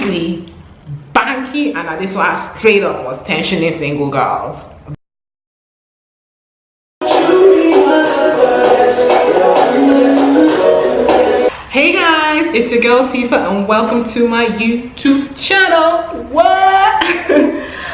apparently Banky and Adesua straight up was tensioning single girls. Hey guys, it's your girl Tifa and welcome to my YouTube channel. What?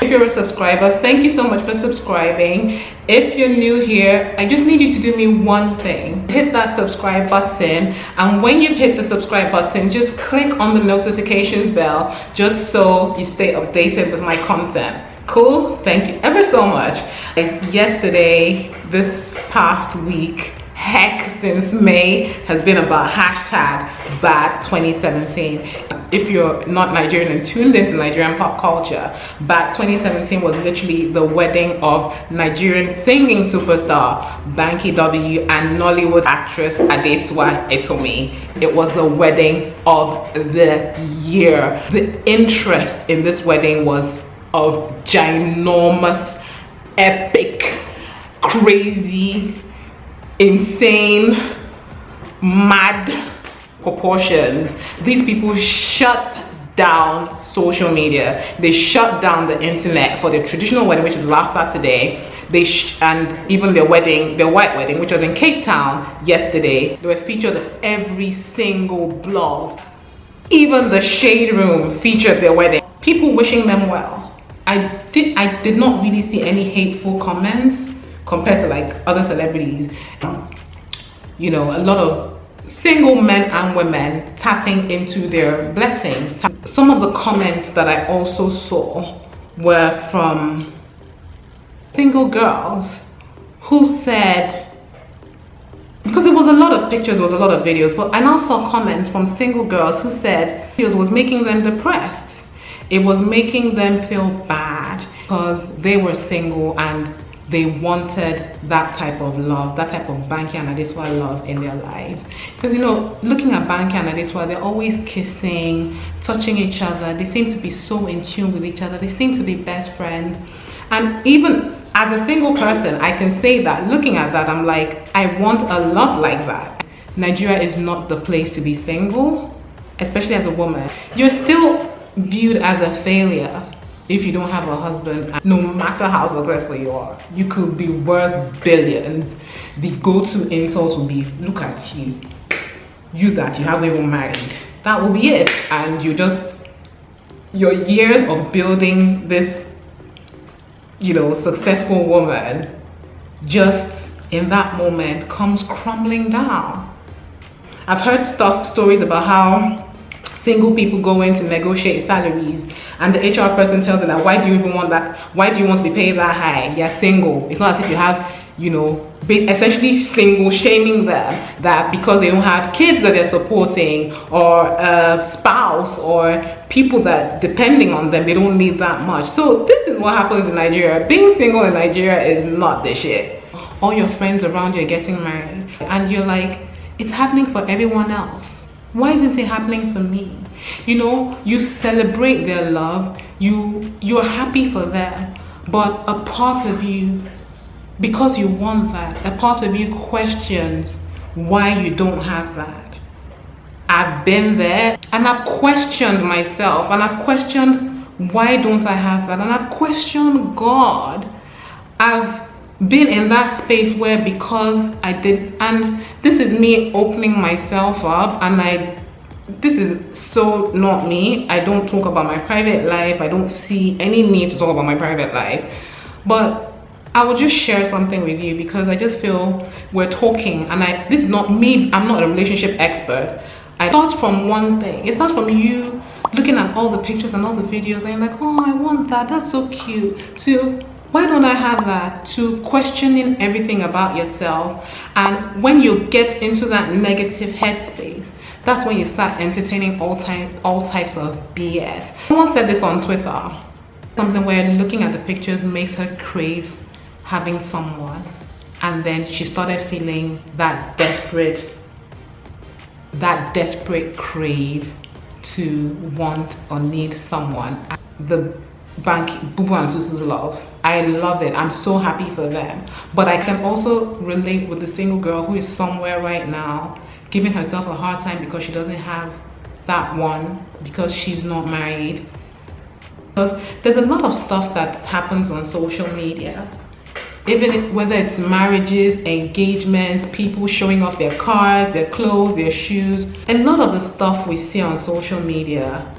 If you're a subscriber, thank you so much for subscribing. If you're new here, I just need you to do me one thing. Hit that subscribe button, and when you've hit the subscribe button, just click on the notifications bell just so you stay updated with my content. Cool? Thank you ever so much. Yesterday, this past week, heck, since May has been about hashtag bad 2017. If you're not Nigerian and tuned into Nigerian pop culture, bad 2017 was literally the wedding of Nigerian singing superstar Banky W and Nollywood actress Adesua Etomi. It was the wedding of the year. The interest in this wedding was of ginormous, epic, crazy, insane, mad proportions. These people shut down social media. They shut down the internet for the traditional wedding, which is last Saturday. And even their wedding, their white wedding, which was in Cape Town yesterday. They were featured on every single blog. Even the Shade Room featured their wedding. People wishing them well. I did not really see any hateful comments compared to like other celebrities. You know, a lot of single men and women tapping into their blessings. Some of the comments that I also saw were from single girls who said, because it was a lot of pictures, it was a lot of videos, but I now saw comments from single girls who said it was making them depressed. It was making them feel bad because they were single and they wanted that type of love, that type of Banky and Adesua love in their lives. Because, you know, looking at Banky and Adesua, they're always kissing, touching each other. They seem to be so in tune with each other. They seem to be best friends. And even as a single person, I can say that, looking at that, I'm like, I want a love like that. Nigeria is not the place to be single, especially as a woman. You're still viewed as a failure if you don't have a husband. No matter how successful you are, you could be worth billions. The go-to insult will be, look at you, you that you haven't even married. That will be it. And you just, your years of building this, you know, successful woman, just in that moment comes crumbling down. I've heard stories about how single people go in to negotiate salaries and the HR person tells them that, why do you even want that? Why do you want to be paid that high? You're single. It's not as if you have, you know, essentially single shaming them that because they don't have kids that they're supporting or a spouse or people that depending on them, they don't need that much. So this is what happens in Nigeria. Being single in Nigeria is not the shit. All your friends around you are getting married and you're like, it's happening for everyone else. Why isn't it happening for me? You know, you celebrate their love, you're happy for them, but a part of you, because you want that, a part of you questions why you don't have that. I've been there and I've questioned myself and I've questioned why don't I have that, and I've questioned God. I've been in that space where because I did, and this is me opening myself up, and this is so not me. I don't talk about my private life. I don't see any need to talk about my private life, but I will just share something with you because I just feel we're talking, and this is not me. I'm not a relationship expert. It starts from one thing. It starts from you looking at all the pictures and all the videos and you're like, oh, I want that, that's so cute, to why don't I have that, to questioning everything about yourself. And when you get into that negative headspace, that's when you start entertaining all types of BS. Someone said this on Twitter, something where looking at the pictures makes her crave having someone, and then she started feeling that desperate crave to want or need someone. The Banky Boo and Susu's love, I love it. I'm so happy for them, but I can also relate with the single girl who is somewhere right now giving herself a hard time because she doesn't have that one because she's not married. Because there's a lot of stuff that happens on social media, whether it's marriages, engagements, people showing off their cars, their clothes, their shoes. A lot of the stuff we see on social media,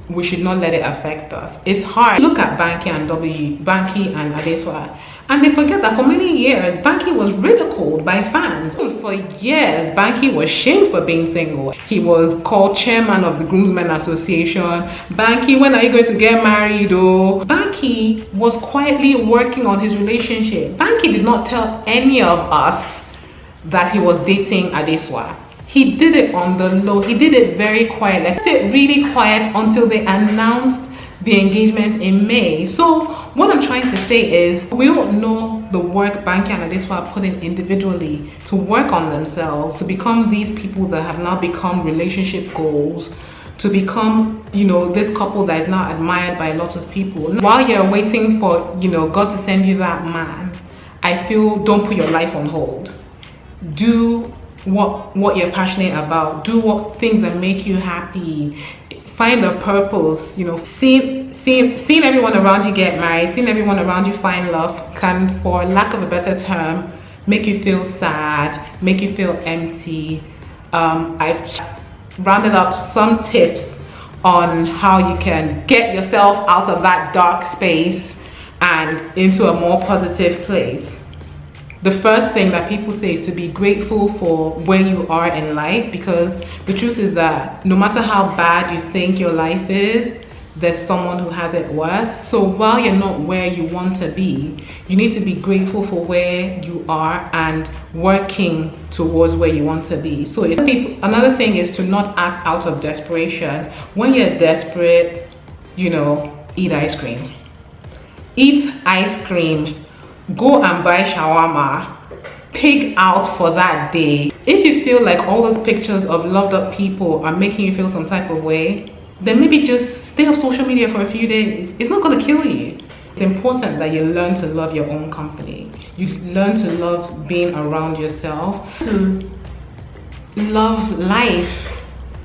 we should not let it affect us. It's hard. Look at Banky and Adesua, and they forget that for many years Banky was ridiculed by fans. For years Banky was shamed for being single. He was called chairman of the Groomsmen Association. Banky, when are you going to get married? Oh, Banky was quietly working on his relationship. Banky did not tell any of us that he was dating Adesua. He did it on the low. He did it very quiet. He did it really quiet until they announced the engagement in May. So what I'm trying to say is, we don't know the work Banky and Adesua put in individually to work on themselves, to become these people that have now become relationship goals, to become, you know, this couple that is now admired by lots of people. While you're waiting for, you know, God to send you that man, I feel, don't put your life on hold. Do what you're passionate about. Do what things that make you happy. Find a purpose. You know, seeing everyone around you get married, seeing everyone around you find love can, for lack of a better term, make you feel sad, make you feel empty. I've rounded up some tips on how you can get yourself out of that dark space and into a more positive place. The first thing that people say is to be grateful for where you are in life, because the truth is that no matter how bad you think your life is, there's someone who has it worse. So while you're not where you want to be, you need to be grateful for where you are and working towards where you want to be. So another thing is to not act out of desperation. When you're desperate, you know, eat ice cream. Eat ice cream. Go and buy shawarma. Pig out for that day. If you feel like all those pictures of loved up people are making you feel some type of way, then maybe just stay off social media for a few days. It's not going to kill you. It's important that you learn to love your own company. You learn to love being around yourself, to love life.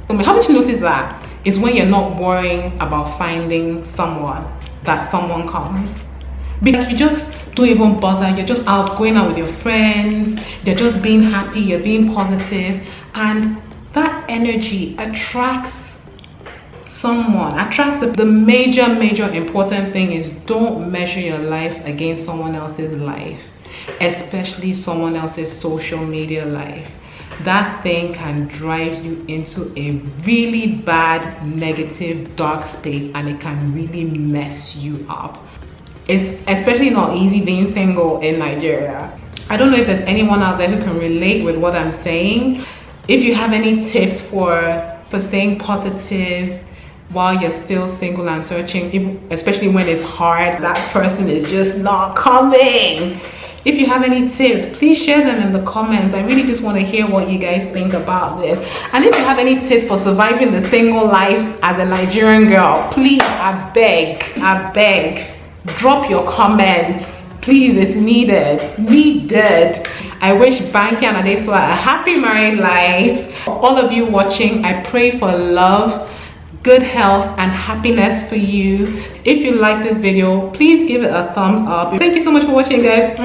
How much you notice that is when you're not worrying about finding someone, that someone comes. Because you just don't even bother. You're just out going out with your friends, you're just being happy, you're being positive, and that energy attracts someone, attracts the major important thing is, don't measure your life against someone else's life, especially someone else's social media life. That thing can drive you into a really bad, negative, dark space, and it can really mess you up. It's especially not easy being single in Nigeria. I don't know if there's anyone out there who can relate with what I'm saying. If you have any tips for staying positive while you're still single and searching, especially when it's hard, that person is just not coming. If you have any tips, please share them in the comments. I really just want to hear what you guys think about this. And if you have any tips for surviving the single life as a Nigerian girl, please, I beg, drop your comments. Please, it's needed. I wish Banky and Adesua a happy married life. For all of you watching, I pray for love, good health, and happiness for you. If you like this video, please give it a thumbs up. Thank you so much for watching, guys.